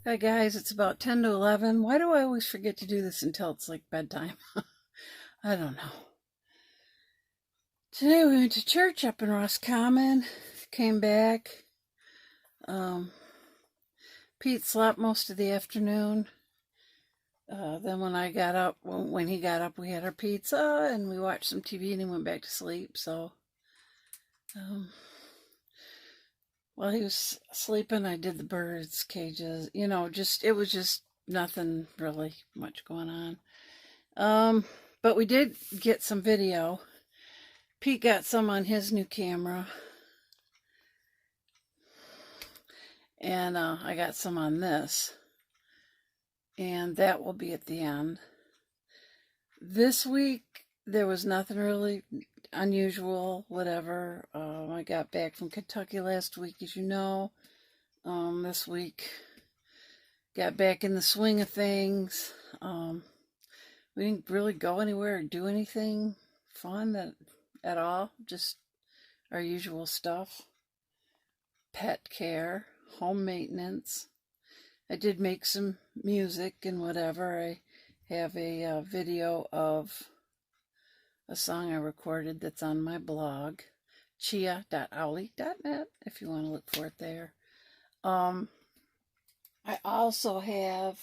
Hi guys, it's about 10 to 11. Why do I always forget to do this until it's like bedtime? I don't know. Today we went to church up in Roscommon, came back. Um, Pete slept most of the afternoon. Then when I got up, when he got up, we had our pizza and we watched some TV and he went back to sleep. So while he was sleeping, I did the birds' cages. It was just nothing really much going on. But we did get some video. Pete got some on his new camera. And I got some on this. And that will be at the end. This week, there was nothing really unusual, whatever. I got back from Kentucky last week, as you know. This week, got back in the swing of things. We didn't really go anywhere or do anything fun at all. Just our usual stuff. Pet care, home maintenance. I did make some music and whatever. I have a video of a song I recorded that's on my blog, chia.owly.net, if you want to look for it there. I also have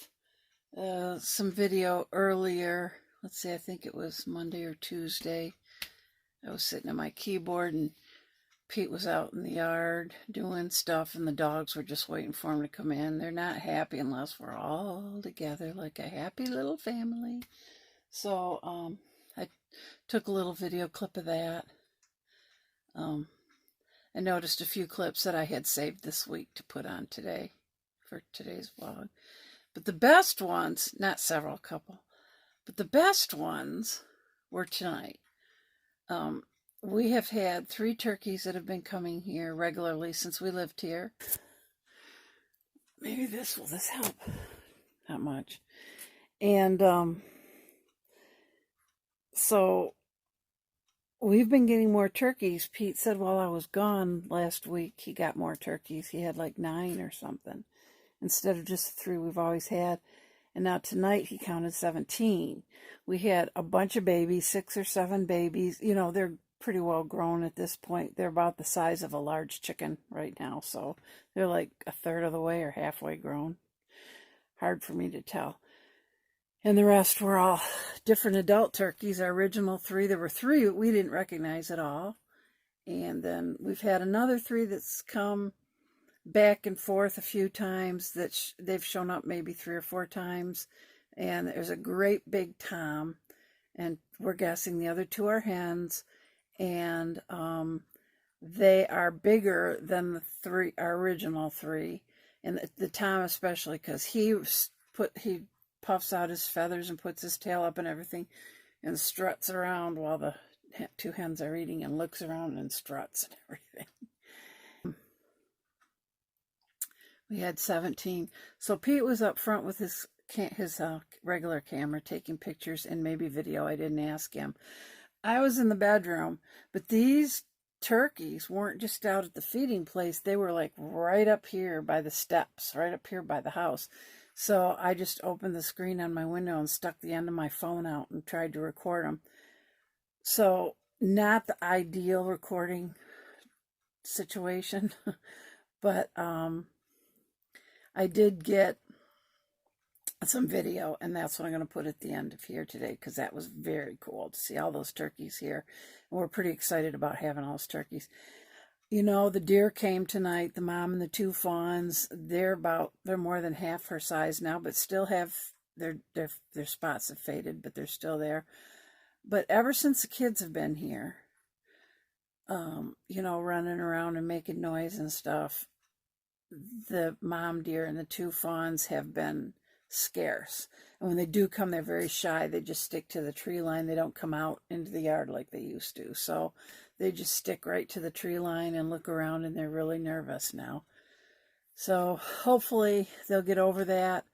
some video earlier. Let's see, I think it was Monday or Tuesday. I was sitting at my keyboard and Pete was out in the yard doing stuff, and the dogs were just waiting for him to come in. They're not happy unless we're all together like a happy little family. So I took a little video clip of that. I noticed a few clips that I had saved this week to put on today for today's vlog. But the best ones, not several, couple, but the best ones were tonight. We have had 3 turkeys that have been coming here regularly since we lived here. Maybe will this help? Not much. And so we've been getting more turkeys. Pete said while I was gone last week, he got more turkeys. He had like 9 or something instead of just 3 we've always had. And now tonight he counted 17. We had a bunch of babies, 6 or 7 babies. They're pretty well grown at this point. They're about the size of a large chicken right now, so they're like a third of the way or halfway grown. Hard for me to tell. And the rest were all different adult turkeys. Our original 3, there were 3 we didn't recognize at all. And then we've had another 3 that's come back and forth a few times, that they've shown up maybe 3 or 4 times. And there's a great big tom, and we're guessing the other 2 are hens. And they are bigger than our original 3, and the tom especially, because he puffs out his feathers and puts his tail up and everything, and struts around while the 2 hens are eating, and looks around and struts and everything. We had 17. So Pete was up front with his regular camera taking pictures and maybe video. I didn't ask him. I was in the bedroom, but these turkeys weren't just out at the feeding place. They were like right up here by the steps, right up here by the house. So I just opened the screen on my window and stuck the end of my phone out and tried to record them. So not the ideal recording situation, but I did get some video, and that's what I'm going to put at the end of here today, because that was very cool to see all those turkeys here, and we're pretty excited about having all those turkeys. The deer came tonight, the mom and the 2 fawns. They're more than half her size now, but still have their spots have faded, but they're still there. But ever since the kids have been here, running around and making noise and stuff, the mom deer and the 2 fawns have been scarce. And when they do come, they're very shy. They just stick to the tree line. They don't come out into the yard like they used to. So they just stick right to the tree line and look around, and they're really nervous now. So hopefully they'll get over that.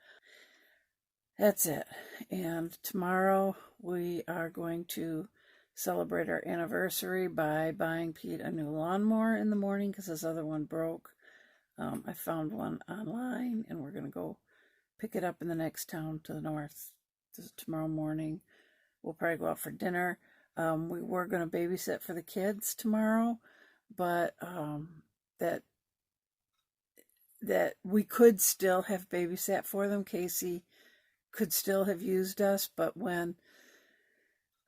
That's it. And tomorrow we are going to celebrate our anniversary by buying Pete a new lawnmower in the morning because his other one broke. I found one online, and we're going to go pick it up in the next town to the north tomorrow morning. We'll probably go out for dinner. We were going to babysit for the kids tomorrow, but that we could still have babysat for them. Casey could still have used us, but when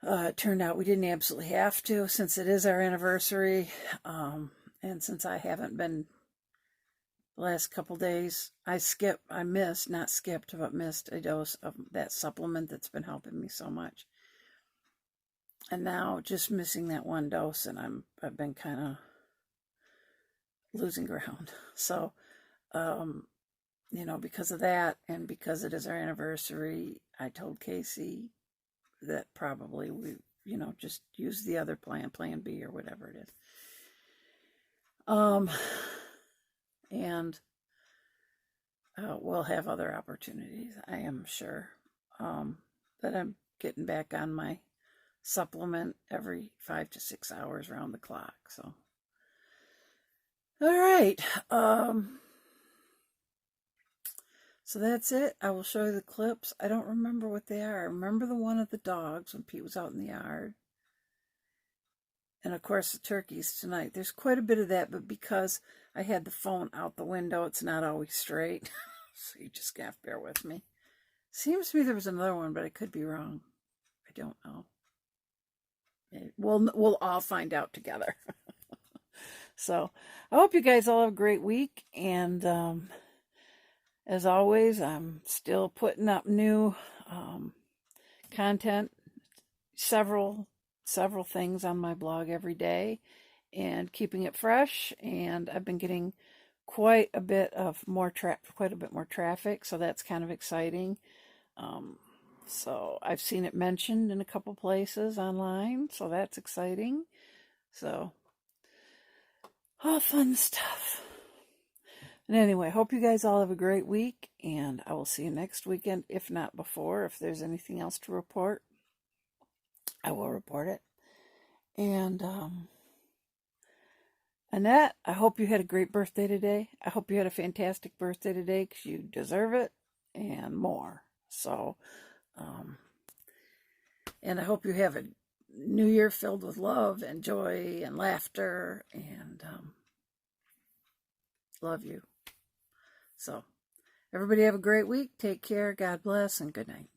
it turned out we didn't absolutely have to, since it is our anniversary, and since I haven't been the last couple days, missed a dose of that supplement that's been helping me so much. And now just missing that one dose, and I've been kind of losing ground. So, because of that, and because it is our anniversary, I told Casey that probably we, just use the other plan B or whatever it is. And we'll have other opportunities, I am sure. That I'm getting back on my supplement every 5 to 6 hours around the clock. So, all right. So that's it. I will show you the clips. I don't remember what they are. I remember the one of the dogs when Pete was out in the yard. And of course the turkeys tonight. There's quite a bit of that, but because I had the phone out the window, it's not always straight. So you just have to bear with me. Seems to me there was another one, but I could be wrong. I don't know. We'll all find out together. So I hope you guys all have a great week. And as always, I'm still putting up new content, several things on my blog every day, and keeping it fresh. And I've been getting quite a bit more traffic, so that's kind of exciting. So I've seen it mentioned in a couple places online, so that's exciting. So all fun stuff. And anyway, hope you guys all have a great week, and I will see you next weekend, if not before. If there's anything else to report, I will report it. And Annette, I hope you had a great birthday today. I hope you had a fantastic birthday today, because you deserve it and more. So, and I hope you have a new year filled with love and joy and laughter, and love you. So, everybody have a great week. Take care. God bless, and good night.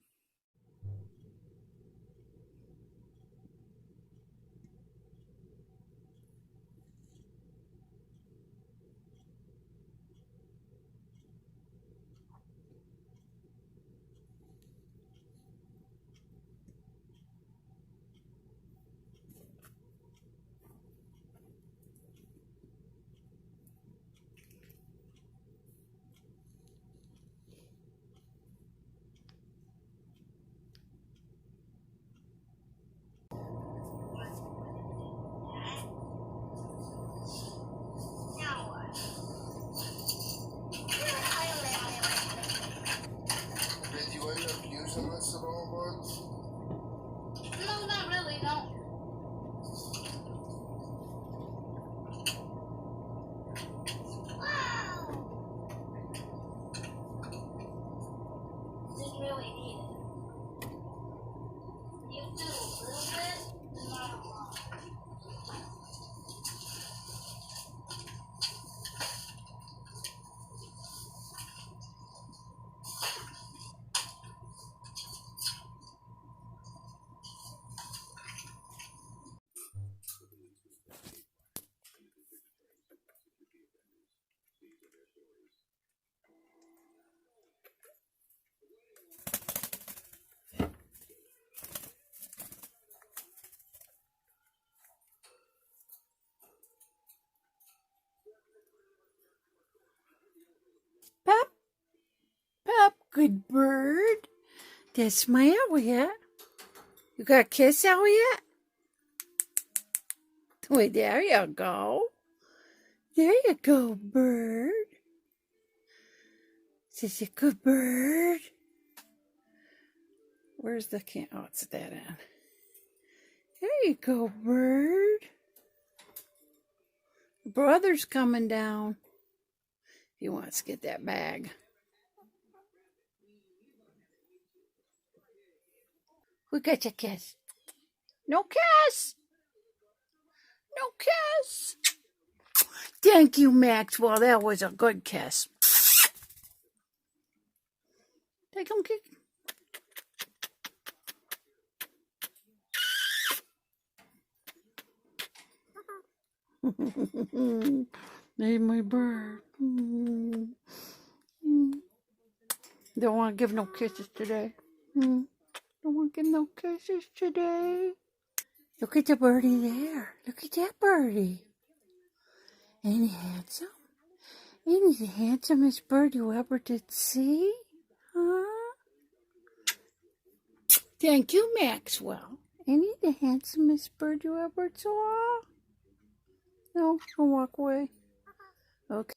Did you end up using this at all, Bugs? No, not really, no. Wow! Didn't really need it. You do a little bit, not a lot. Pep, Pep, good bird. That's my Elliot. You got a kiss, Elliot? Wait, there you go. There you go, bird. Is a good bird? Where's the can? Oh, it's that end. There you go, bird. Brother's coming down. He wants to get that bag. We got your kiss. No kiss. No kiss. Thank you, Maxwell. That was a good kiss. Take him, kick. Need my bird. Don't want to give no kisses today. Don't want to give no kisses today. Look at the birdie there. Look at that birdie. Ain't he handsome? Ain't he the handsomest bird you ever did see? Huh? Thank you, Maxwell. Ain't he the handsomest bird you ever saw? No, I'll walk away. Okay.